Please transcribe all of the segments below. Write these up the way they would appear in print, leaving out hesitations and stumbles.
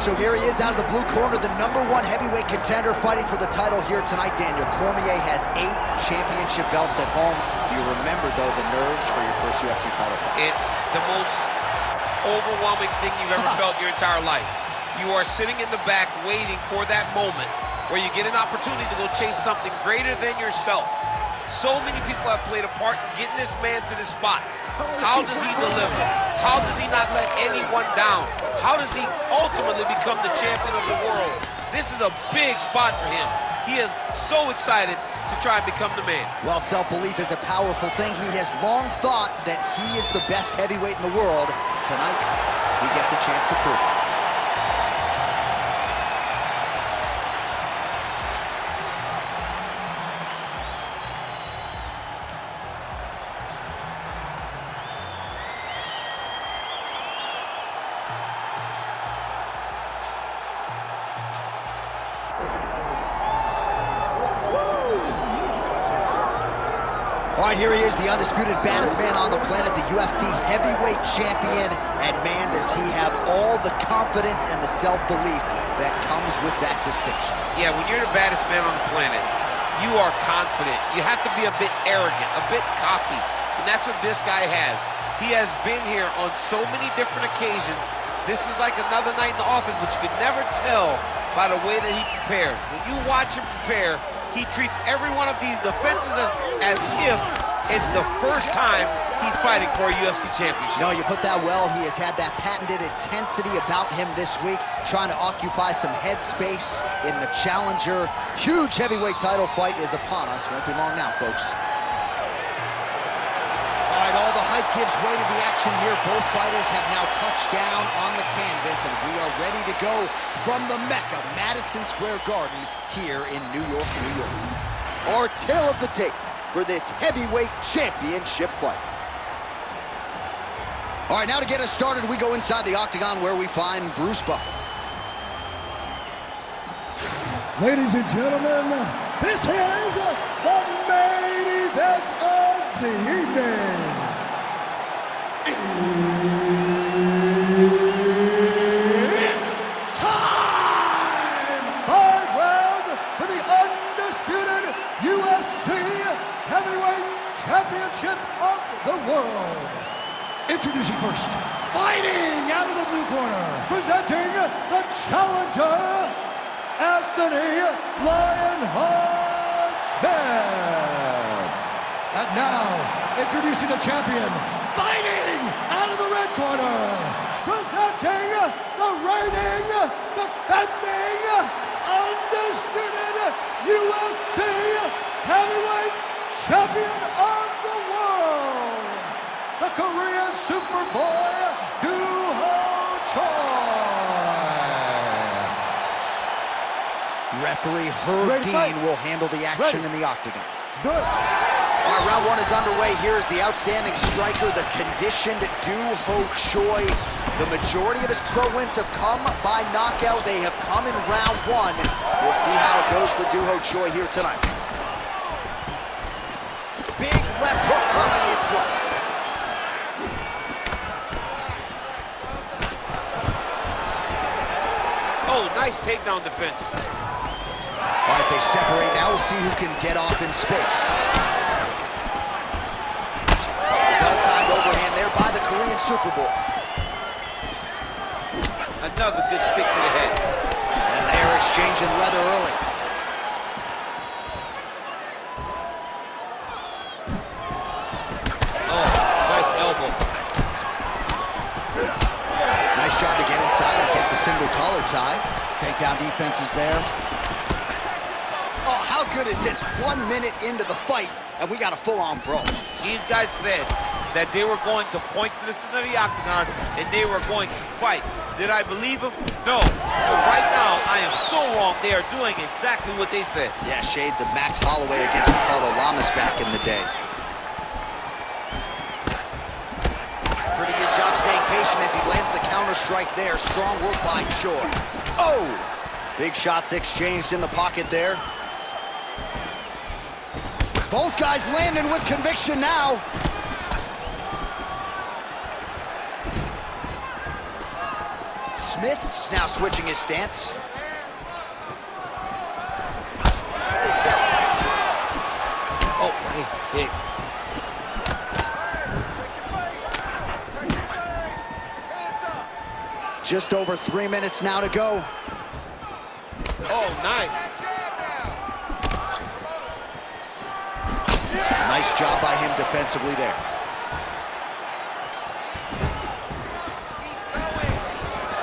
right, so here he is out of the blue corner, the #1 heavyweight contender fighting for the title here tonight. Daniel Cormier has 8 championship belts at home. Do you remember, though, the nerves for your first UFC title fight? It's the most overwhelming thing you've ever felt in your entire life. You are sitting in the back waiting for that moment where you get an opportunity to go chase something greater than yourself. So many people have played a part in getting this man to this spot. How does he deliver? How does he not let anyone down? How does he ultimately become the champion of the world? This is a big spot for him. He is so excited to try and become the man. Well, self-belief is a powerful thing. He has long thought that he is the best heavyweight in the world. Tonight, he gets a chance to prove it. All right, here he is, the undisputed baddest man on the planet, the UFC heavyweight champion. And man, does he have all the confidence and the self-belief that comes with that distinction. Yeah, when you're the baddest man on the planet, you are confident. You have to be a bit arrogant, a bit cocky. And that's what this guy has. He has been here on so many different occasions. This is like another night in the office, but you can never tell by the way that he prepares. When you watch him prepare, he treats every one of these defenses as if it's the first time he's fighting for a UFC championship. No, you put that well. He has had that patented intensity about him this week, trying to occupy some headspace in the challenger. Huge heavyweight title fight is upon us. Won't be long now, folks. All right, all the hype gives way to the action here. Both fighters have now touched down on the canvas, and we are ready to go from the Mecca, Madison Square Garden, here in New York, New York. Our tale of the tape for this heavyweight championship fight. All right, now to get us started, we go inside the octagon where we find Bruce Buffer. Ladies and gentlemen, this is the main event of the evening. It's time! 5 rounds for the undisputed UFC Heavyweight Championship of the world. Introducing first, fighting out of the blue corner, presenting the challenger, Anthony Lionheart Smith. And now, introducing the champion, fighting out of the red corner, presenting the reigning, defending, undisputed UFC Heavyweight Champion of the world, the Korean Superboy, Doho Choi. Referee Herb Dean will handle the action in the octagon. Good. All right, round 1 is underway. Here is the outstanding striker, the conditioned Doho Choi. The majority of his pro wins have come by knockout. They have come in round 1. We'll see how it goes for Doho Choi here tonight. Big left hook coming, it's blocked. Oh, nice takedown defense. All right, they separate now. We'll see who can get off in space. Well-timed overhand there by the Korean Superboy. Another good stick to the head. And they're exchanging leather early. Oh, nice elbow. Nice job to get inside and get the single collar tie. Takedown defense is there. Oh, how good is this? 1 minute into the fight, and we got a full-on brawl. These guys said that they were going to point to the center of the octagon and they were going to fight. Did I believe them? No. So right now, I am so wrong. They are doing exactly what they said. Yeah, shades of Max Holloway against Ricardo Lamas back in the day. Pretty good job staying patient as he lands the counter strike there. Strong work by Choi. Oh! Big shots exchanged in the pocket there. Both guys landing with conviction now. Smith's now switching his stance. Oh, nice kick. Just over 3 minutes now to go. Oh, nice. Nice job by him defensively there.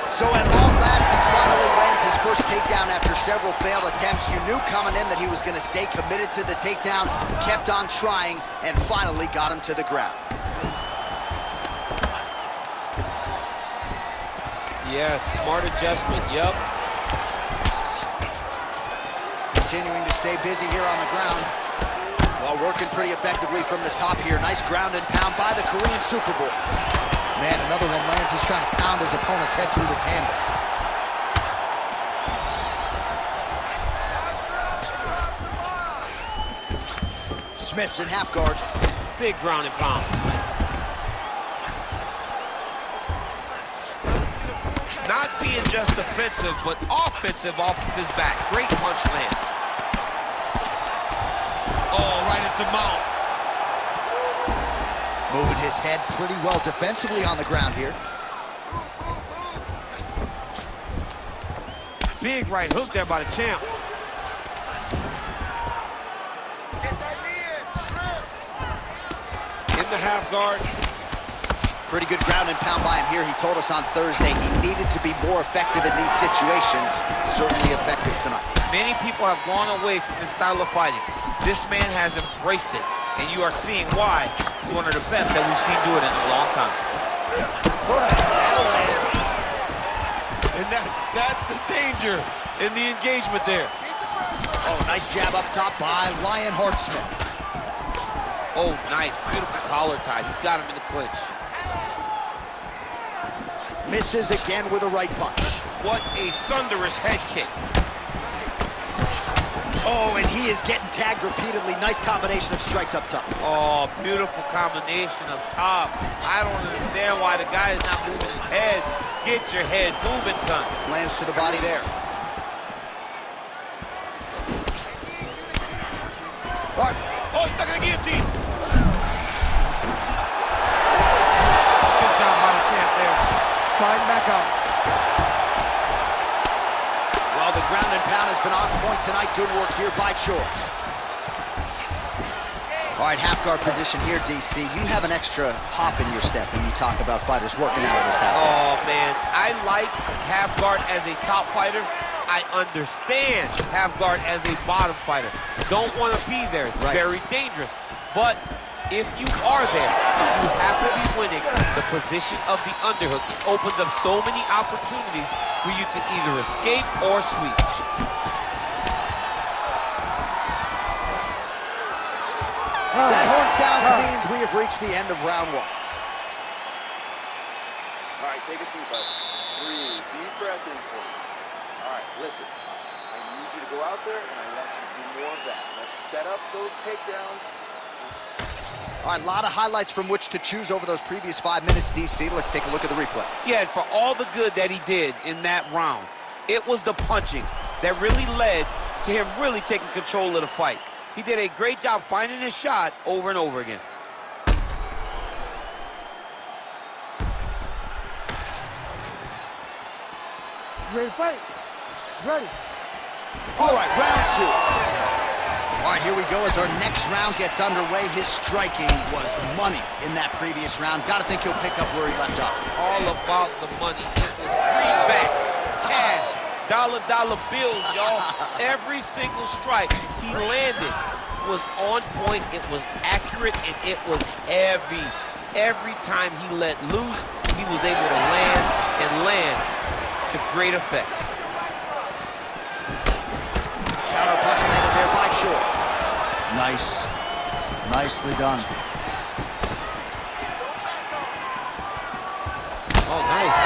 So at long last, he finally lands his first takedown after several failed attempts. You knew coming in that he was going to stay committed to the takedown, kept on trying, and finally got him to the ground. Yes, smart adjustment, yep. Continuing to stay busy here on the ground. While working pretty effectively from the top here. Nice ground and pound by the Korean Super Bowl. Man, another one lands. He's trying to pound his opponent's head through the canvas. Smith's in half guard. Big ground and pound. Not being just defensive, but offensive off of his back. Great punch lands. Oh, right into mount. Moving his head pretty well defensively on the ground here. Big right hook there by the champ. Get that knee in, In the half guard. Pretty good ground and pound by him here. He told us on Thursday he needed to be more effective in these situations. Certainly effective tonight. Many people have gone away from this style of fighting. This man has embraced it, and you are seeing why he's one of the best that we've seen do it in a long time. And that's the danger in the engagement there. Oh, nice jab up top by Lionheart Smith. Oh, nice, beautiful collar tie. He's got him in the clinch. Misses again with a right punch. What a thunderous head kick. Oh, and he is getting tagged repeatedly. Nice combination of strikes up top. Oh, beautiful combination up top. I don't understand why the guy is not moving his head. Get your head moving, son. Lands to the body there. Right. Oh, he's stuck in the guillotine. Good job by the champ there. Sliding back up. Well, the ground and pound has been on point tonight. Good work here by Chor. All right, half guard position here, DC. You have an extra hop in your step when you talk about fighters working out of this half guard. Oh, man. I like half guard as a top fighter. I understand half guard as a bottom fighter. Don't want to be there. It's very dangerous. But if you are there, you have to be winning the position of the underhook. It opens up so many opportunities for you to either escape or sweep. That horn sound means we have reached the end of round one. All right, take a seat, bud. Breathe. Deep breath in for me. All right, listen. I need you to go out there, and I want you to do more of that. Let's set up those takedowns. All right, a lot of highlights from which to choose over those previous 5 minutes, DC. Let's take a look at the replay. Yeah, and for all the good that he did in that round, it was the punching that really led to him really taking control of the fight. He did a great job finding his shot over and over again. Ready to fight? Ready. All right, round two. All right, here we go as our next round gets underway. His striking was money in that previous round. Got to think he'll pick up where he left off. All about the money. It was greenback, cash, dollar bills, y'all. Every single strike he landed was on point. It was accurate, and it was heavy. Every time he let loose, he was able to land and land to great effect. Counter punch landed there by Chor. Nice. Nicely done. Oh, nice.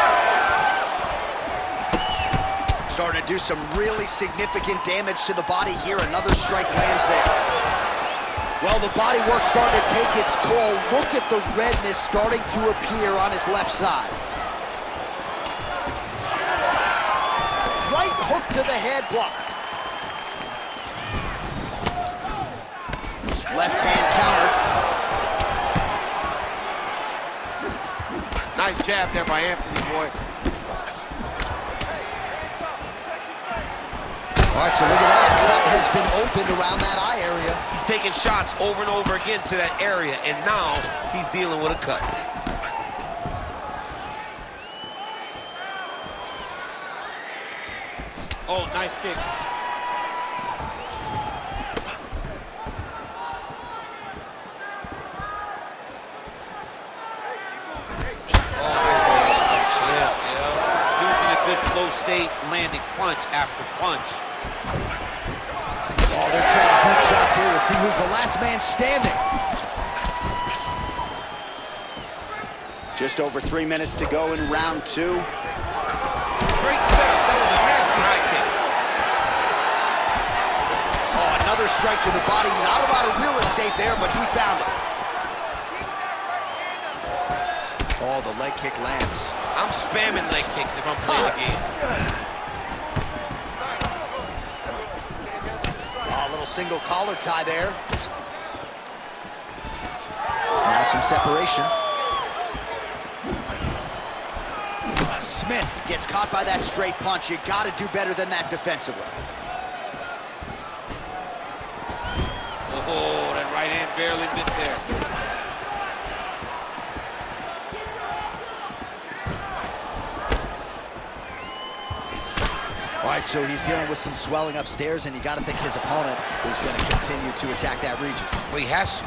Starting to do some really significant damage to the body here. Another strike lands there. Well, the body work starting to take its toll. Look at the redness starting to appear on his left side. to the head, blocked. Left hand counter. Nice jab there by Anthony, boy. All right, so look at that. A cut has been opened around that eye area. He's taking shots over and over again to that area, and now he's dealing with a cut. Oh, nice kick. Flow state, landing punch after punch. Oh, they're trading hook shots here to see who's the last man standing. Just over 3 minutes to go in round 2. Great setup. That was a nasty high kick. Oh, another strike to the body. Not a lot of real estate there, but he found it. Oh, the leg kick lands. I'm spamming leg kicks if I'm playing the game. Oh, a little single collar tie there. Now some separation. Smith gets caught by that straight punch. You got to do better than that defensively. Oh, that right hand barely missed there. All right, so he's dealing with some swelling upstairs, and you got to think his opponent is going to continue to attack that region. Well, he has to.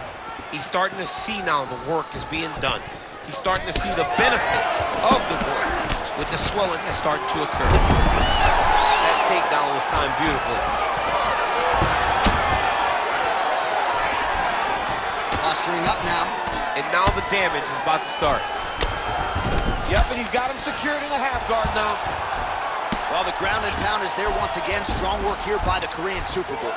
He's starting to see now the work is being done. He's starting to see the benefits of the work with the swelling that's starting to occur. That takedown was timed beautifully. Posturing up now. And now the damage is about to start. Yep, and he's got him secured in the half guard now. Well, the ground and pound is there once again. Strong work here by the Korean Super Bowl.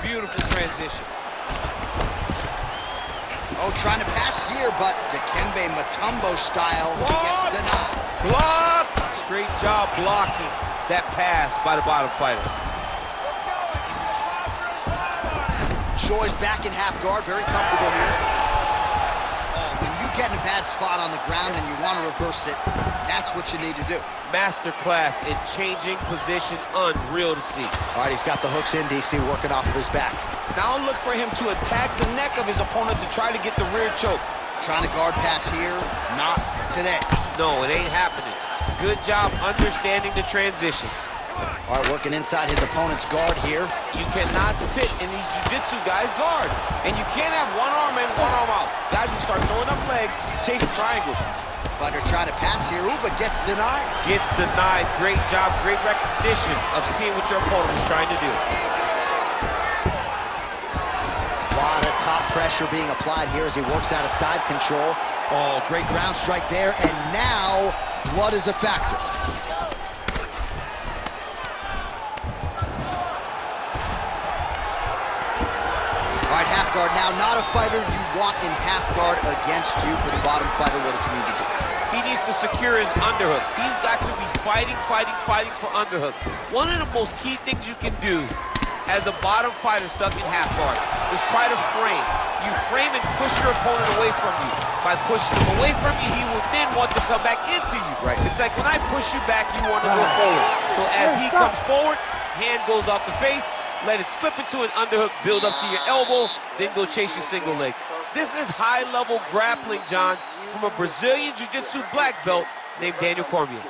Beautiful transition. Oh, trying to pass here, but Dikembe Mutombo style, he gets denied. Block! Great job blocking that pass by the bottom fighter. Choi's back in half guard, very comfortable here. When you get in a bad spot on the ground and you want to reverse it, that's what you need to do. Masterclass in changing position, unreal to see. All right, he's got the hooks in, DC, working off of his back. Now look for him to attack the neck of his opponent to try to get the rear choke. Trying to guard pass here, not today. No, it ain't happening. Good job understanding the transition. All right, working inside his opponent's guard here. You cannot sit in these jiu-jitsu guys' guard. And you can't have one arm in, one arm out. Guys will start throwing up legs, chasing triangles. Fighter trying to pass here, but gets denied. Gets denied. Great job, great recognition of seeing what your opponent was trying to do. A lot of top pressure being applied here as he works out of side control. Oh, great ground strike there, and now blood is a factor. All right, half guard now. Not a fighter you want in half guard against you. For the bottom fighter, what does he need to do? He needs to secure his underhook. He's got to be fighting for underhook. One of the most key things you can do as a bottom fighter stuck in half guard is try to frame. You frame and push your opponent away from you. By pushing him away from you, he will then want to come back into you. Right. It's like when I push you back, you want to go forward. So as he comes forward, hand goes off the face, let it slip into an underhook, build up to your elbow, then go chase your single leg. This is high-level grappling, John, from a Brazilian Jiu-Jitsu black belt named Daniel Cormier.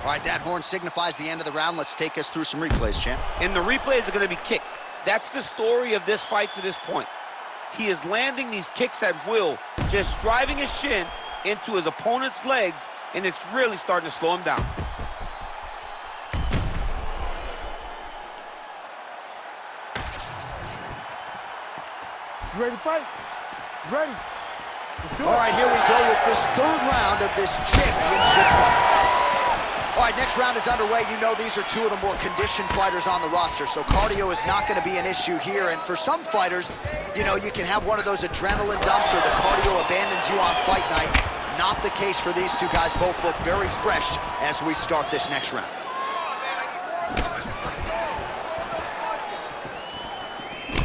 All right, that horn signifies the end of the round. Let's take us through some replays, champ. And the replays are going to be kicks. That's the story of this fight to this point. He is landing these kicks at will, just driving his shin into his opponent's legs, and it's really starting to slow him down. You ready to fight? Ready. All right, here we go with this third round of this championship fight. All right, next round is underway. You know these are two of the more conditioned fighters on the roster, so cardio is not going to be an issue here. And for some fighters, you know, you can have one of those adrenaline dumps or the cardio abandons you on fight night. Not the case for these two guys. Both look very fresh as we start this next round.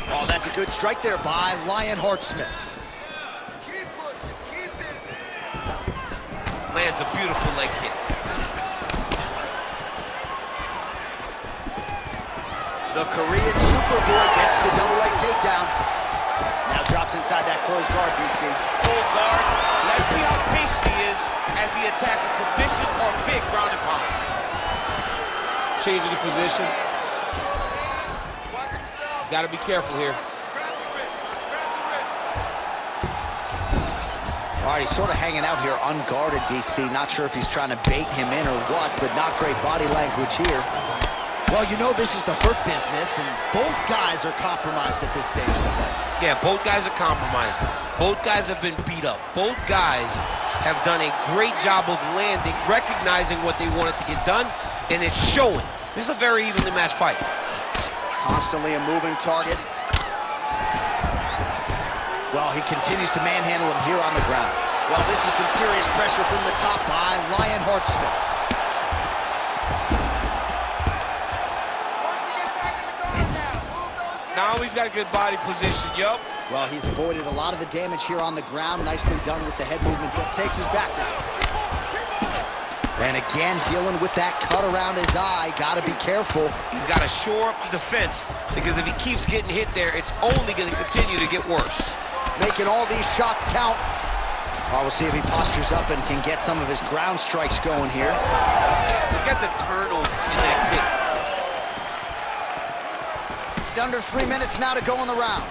Oh, that's a good strike there by Lionheart Smith. Keep pushing, keep busy. Lands a beautiful leg kick. The Korean Superboy gets the double leg takedown. Now drops inside that closed guard, DC. Full guard. Let's see how patient he is as he attacks a submission or big ground and pound. Changing the position. He's got to be careful here. All right, he's sort of hanging out here unguarded, DC. Not sure if he's trying to bait him in or what, but not great body language here. Well, you know this is the hurt business, and both guys are compromised at this stage of the fight. Yeah, both guys are compromised. Both guys have been beat up. Both guys have done a great job of landing, recognizing what they wanted to get done, and it's showing. This is a very evenly matched fight. Constantly a moving target. Well, he continues to manhandle him here on the ground. Well, this is some serious pressure from the top by Lionheart Smith. Now he's got a good body position, yup. Well, he's avoided a lot of the damage here on the ground. Nicely done with the head movement. Takes his back now. And again, dealing with that cut around his eye. Got to be careful. He's got to shore up the defense, because if he keeps getting hit there, it's only going to continue to get worse. Making all these shots count. Well, we'll see if he postures up and can get some of his ground strikes going here. Look at the turtle in that kick. Under 3 minutes now to go in the round.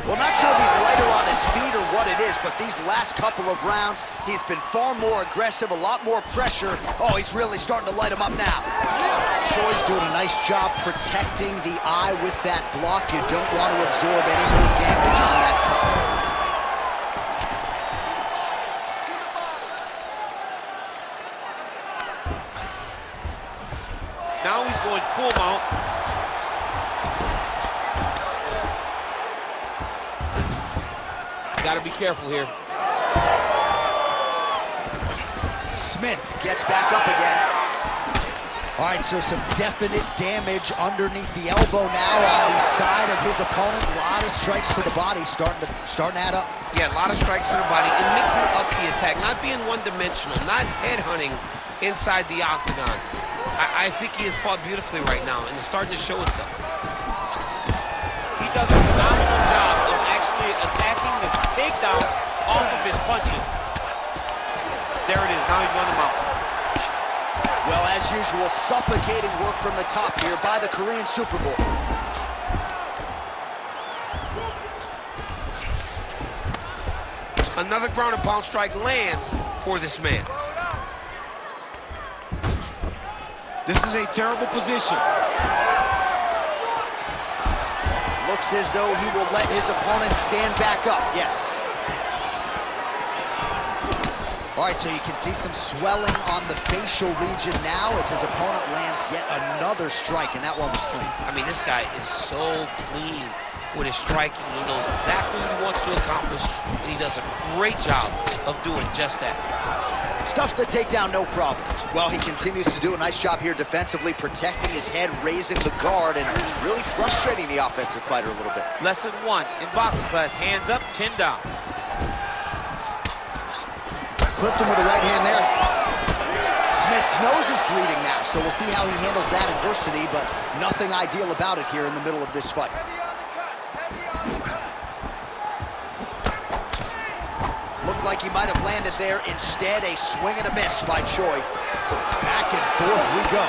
Well, not sure if he's lighter on his feet or what it is, but these last couple of rounds, he's been far more aggressive, a lot more pressure. Oh, he's really starting to light him up now. Choi's doing a nice job protecting the eye with that block. You don't want to absorb any more damage on that cut. Now he's going full mount. Got to be careful here. Smith gets back up again. All right, so some definite damage underneath the elbow now on the side of his opponent. A lot of strikes to the body starting to add up. Yeah, a lot of strikes to the body and mixing up the attack, not being one-dimensional, not headhunting inside the octagon. I think he has fought beautifully right now, and it's starting to show itself. He does a phenomenal job of actually attacking the takedowns off of his punches. There it is. Now he's on the mount. Well, as usual, suffocating work from the top here by the Korean Superboy. Another ground and pound strike lands for this man. This is a terrible position. Looks as though he will let his opponent stand back up. Yes. All right, so you can see some swelling on the facial region now as his opponent lands yet another strike, and that one was clean. I mean, this guy is so clean with his striking. He knows exactly what he wants to accomplish, and he does a great job of doing just that. Stuffs the takedown, no problem. Well, he continues to do a nice job here defensively, protecting his head, raising the guard, and really frustrating the offensive fighter a little bit. Lesson 1 in boxing class, hands up, chin down. Clipped him with the right hand there. Smith's nose is bleeding now, so we'll see how he handles that adversity, but nothing ideal about it here in the middle of this fight. Looked like he might have landed there. Instead, a swing and a miss by Choi. Back and forth we go.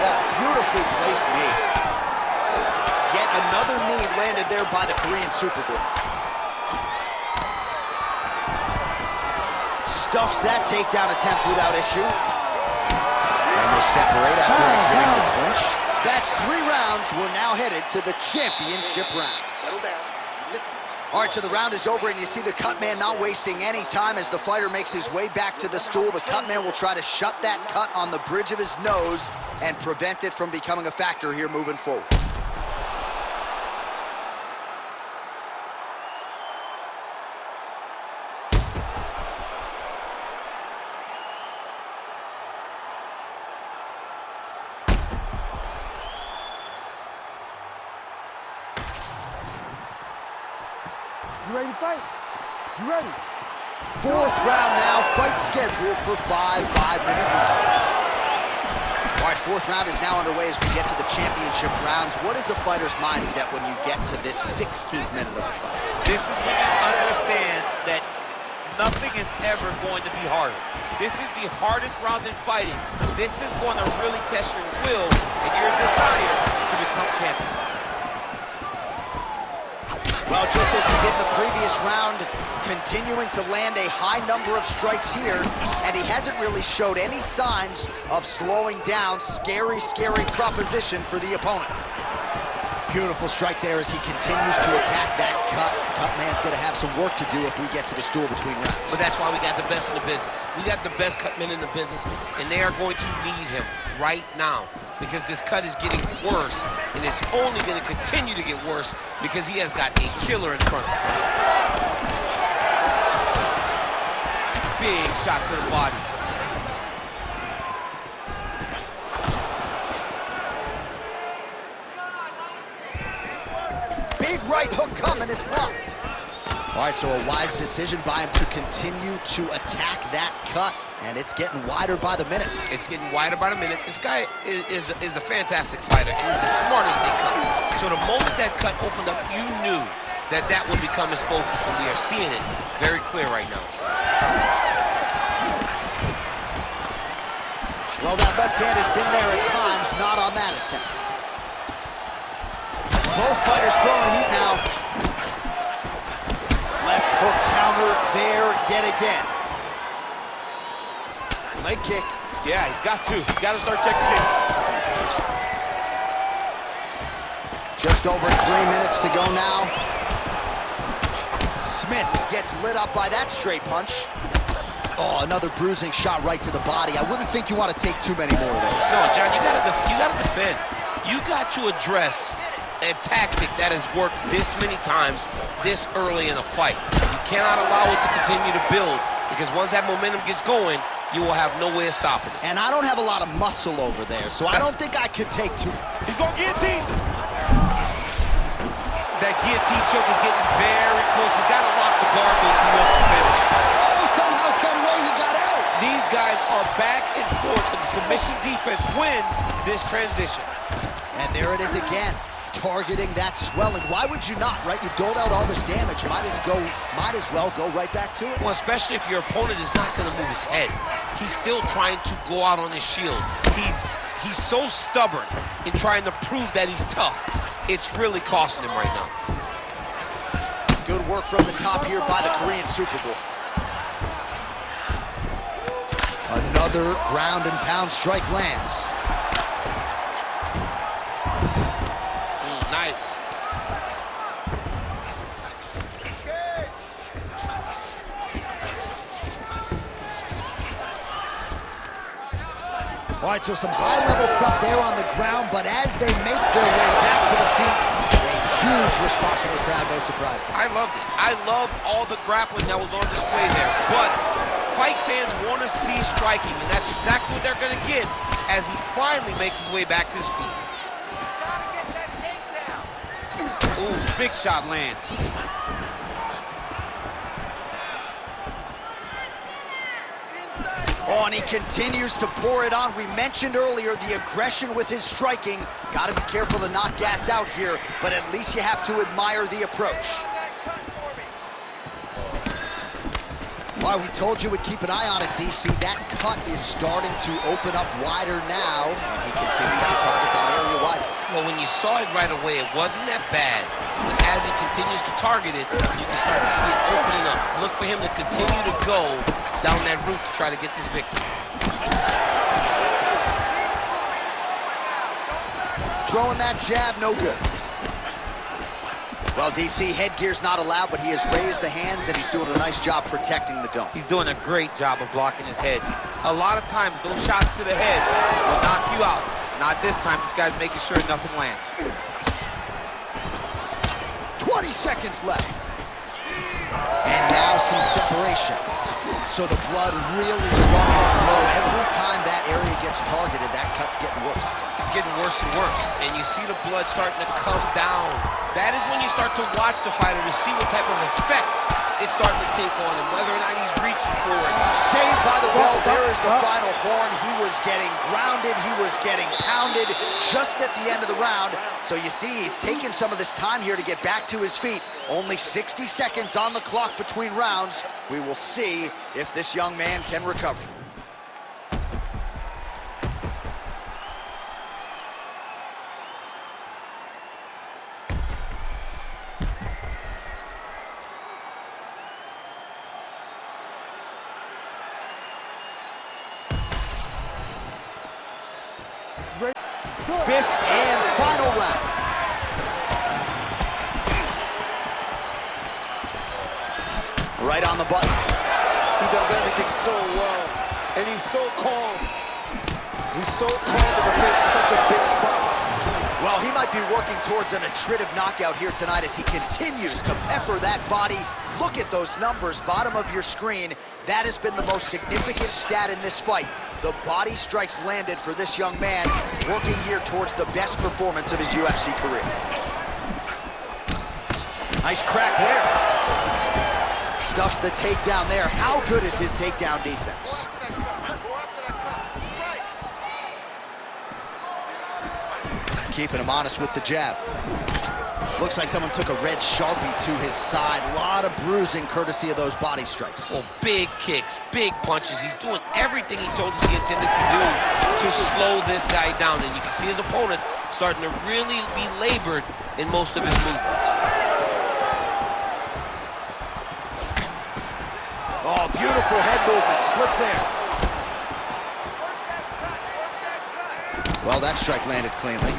Oh, beautifully placed knee. Yet another knee landed there by the Korean Superboy. Stuffs that takedown attempt without issue. And they separate after exiting the clinch. That's 3 rounds. We're now headed to the championship rounds. Settle down. Listen. All right, so the round is over, and you see the cut man not wasting any time as the fighter makes his way back to the stool. The cut man will try to shut that cut on the bridge of his nose and prevent it from becoming a factor here moving forward. You ready to fight? You ready? Fourth round now, fight scheduled for 5 5-minute rounds. All right, fourth round is now underway as we get to the championship rounds. What is a fighter's mindset when you get to this 16th minute of the fight? This is when you understand that nothing is ever going to be harder. This is the hardest round in fighting. This is going to really test your will and your desire to become champion. Well, just as he did the previous round, continuing to land a high number of strikes here, and he hasn't really showed any signs of slowing down. Scary, scary proposition for the opponent. Beautiful strike there as he continues to attack that cut. Cut man's gonna have some work to do if we get to the stool between rounds. But that's why we got the best in the business. We got the best cut men in the business, and they are going to need him right now because this cut is getting worse, and it's only going to continue to get worse because he has got a killer in front of him. Big shot to the body. Big right hook coming, it's blocked. All right, so a wise decision by him to continue to attack that cut, and it's getting wider by the minute. It's getting wider by the minute. This guy is a fantastic fighter, and he's as smart as they come. So the moment that cut opened up, you knew that that would become his focus, and we are seeing it very clear right now. Well, that left hand has been there at times, not on that attempt. Both fighters throwing heat now. Left hook counter there yet again. Leg kick. Yeah, he's got to. He's got to start taking kicks. Just over 3 minutes to go now. Smith gets lit up by that straight punch. Oh, another bruising shot right to the body. I wouldn't think you want to take too many more of those. No, John, you gotta defend. You got to address a tactic that has worked this many times this early in a fight. You cannot allow it to continue to build because once that momentum gets going, you will have no way of stopping it. And I don't have a lot of muscle over there, so I don't think I could take two. He's gonna guillotine. That guillotine choke is getting very close. He's got to lock the guard though if he wants to finish. Oh, somehow, some way he got out. These guys are back and forth, but the submission defense wins this transition. And there it is again, targeting that swelling. Why would you not, right? You doled out all this damage. Might as well go right back to it. Well, especially if your opponent is not going to move his head. He's still trying to go out on his shield. He's so stubborn in trying to prove that he's tough. It's really costing him right now. Good work from the top here by the Korean Super Bowl. Another ground and pound strike lands. Nice. All right, so some high-level stuff there on the ground, but as they make their way back to the feet, a huge response from the crowd, no surprise there. I loved it. I loved all the grappling that was on display there. But fight fans want to see striking, and that's exactly what they're going to get as he finally makes his way back to his feet. Ooh, big shot lands. Oh, and he continues to pour it on. We mentioned earlier the aggression with his striking. Got to be careful to not gas out here, but at least you have to admire the approach. Well, we told you we'd keep an eye on it, DC. That cut is starting to open up wider now, and he continues to target that area wisely. Well, when you saw it right away, it wasn't that bad. But as he continues to target it, you can start to see it opening up. Look for him to continue to go down that route to try to get this victory. Throwing that jab, no good. Well, DC, headgear's not allowed, but he has raised the hands, and he's doing a nice job protecting the dome. He's doing a great job of blocking his head. A lot of times, those shots to the head will knock you out. Not this time. This guy's making sure nothing lands. 20 seconds left. And now some separation. So the blood really starting to flow. Every time that area gets targeted, that cut's getting worse. It's getting worse and worse. And you see the blood starting to come down. That is when you start to watch the fighter to see what type of effect it's starting to take on him, whether or not he's reaching for it. Saved by the bell. There is the final horn. He was getting grounded. He was getting pounded just at the end of the round. So you see, he's taking some of this time here to get back to his feet. Only 60 seconds on the clock between rounds. We will see if this young man can recover. Fifth and final round. Right on the button. He does everything so well, and he's so calm. He's so calm to defend such a big spot. Well, he might be working towards an attritive knockout here tonight as he continues to pepper that body. Look at those numbers, bottom of your screen. That has been the most significant stat in this fight. The body strikes landed for this young man, working here towards the best performance of his UFC career. Nice crack there. Stuffs the takedown there. How good is his takedown defense? Keeping him honest with the jab. Looks like someone took a red Sharpie to his side. A lot of bruising courtesy of those body strikes. Well, big kicks, big punches. He's doing everything he told us he intended to do to slow this guy down. And you can see his opponent starting to really be labored in most of his movements. Oh, beautiful head movement. Slips there. Well, that strike landed cleanly.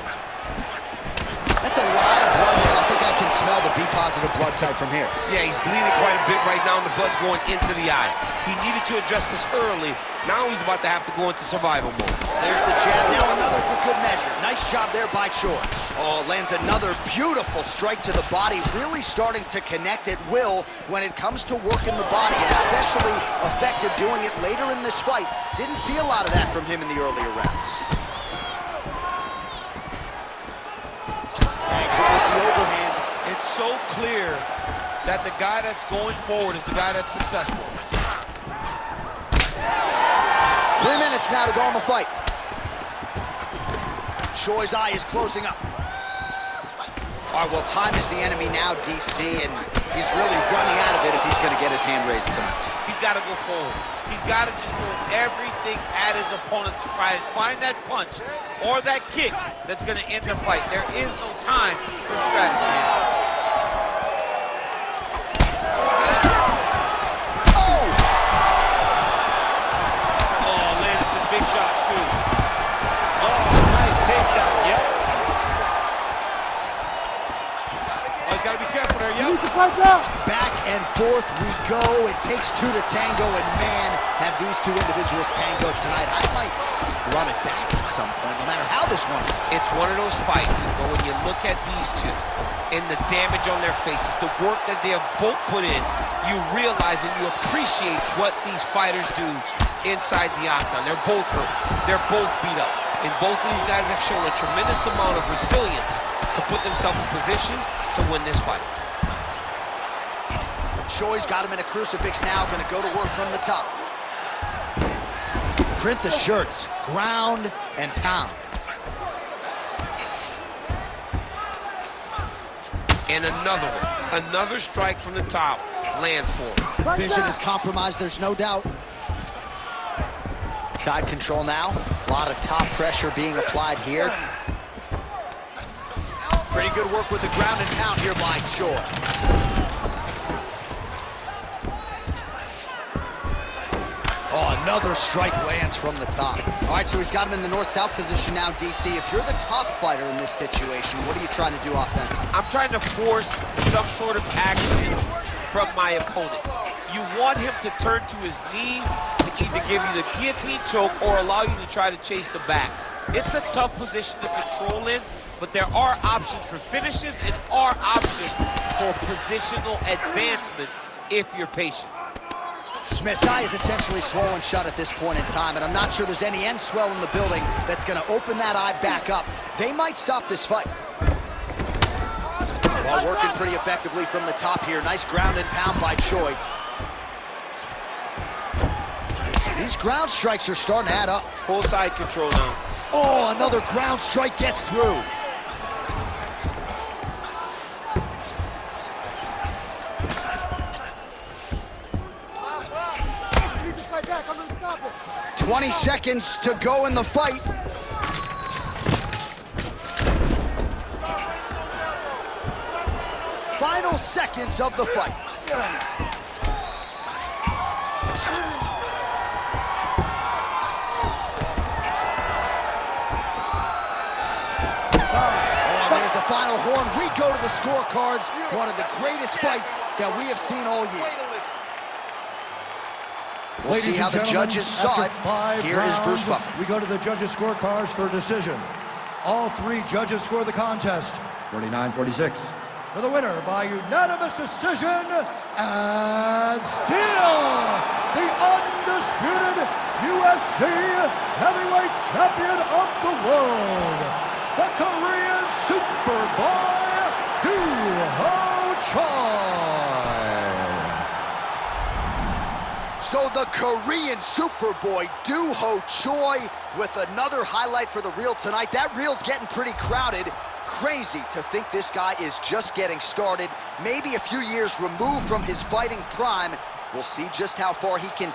That's a lot of blood, man. I think I can smell the B-positive blood type from here. Yeah, he's bleeding quite a bit right now, and the blood's going into the eye. He needed to address this early. Now he's about to have to go into survival mode. There's the jab. Now another for good measure. Nice job there by Choi. Oh, lands another beautiful strike to the body. Really starting to connect at will when it comes to working the body, and especially effective doing it later in this fight. Didn't see a lot of that from him in the earlier rounds. Tags it with the overhand. It's so clear that the guy that's going forward is the guy that's successful. 3 minutes now to go in the fight. Choi's eye is closing up. All right, well, time is the enemy now, DC, and he's really running out of it if he's going to get his hand raised tonight. He's got to go forward. He's got to just move everything at his opponent to try and find that punch or that kick that's going to end the fight. There is no time for strategy. Oh, landed some big shots, too. Oh, nice takedown, yep. Oh, he's got to be careful there, yep. Back and forth we go. It takes two to tango, and man, have these two individuals tangoed tonight. I might run it back at some point, no matter how this one is. It's one of those fights where when you look at these two and the damage on their faces, the work that they have both put in, you realize and you appreciate what these fighters do inside the octagon. They're both hurt. They're both beat up. And both of these guys have shown a tremendous amount of resilience to put themselves in position to win this fight. Choi's got him in a crucifix now, going to go to work from the top. Print the shirts, ground and pound. And another one, another strike from the top lands for him. Vision is compromised, there's no doubt. Side control now, a lot of top pressure being applied here. Pretty good work with the ground and pound here by Choi. Oh, Another strike lands from the top. All right, so he's got him in the north-south position now, DC. If you're the top fighter in this situation, what are you trying to do offensively? I'm trying to force some sort of action from my opponent. You want him to turn to his knees to either give you the guillotine choke or allow you to try to chase the back. It's a tough position to control in, but there are options for finishes and are options for positional advancements if you're patient. Smith's eye is essentially swollen shut at this point in time, and I'm not sure there's any end swell in the building that's going to open that eye back up. They might stop this fight. While working pretty effectively from the top here. Nice ground and pound by Choi. These ground strikes are starting to add up. Full side control now. Oh, another ground strike gets through. You need to fight back. I'm gonna stop it. 20 seconds to go in the fight. Final seconds of the fight. Oh, there's the final horn. We go to the scorecards. One of the greatest fights that we have seen all year. We'll see how the judges saw it. Here is Bruce Buffer. We go to the judges' scorecards for a decision. All three judges score the contest 49-46. For the winner by unanimous decision, and still the undisputed UFC heavyweight champion of the world, the Korean Superboy, Doo-Ho Choi. So the Korean Superboy, Doo-Ho Choi, with another highlight for the reel tonight. That reel's getting pretty crowded. Crazy to think this guy is just getting started. Maybe a few years removed from his fighting prime. We'll see just how far he can take.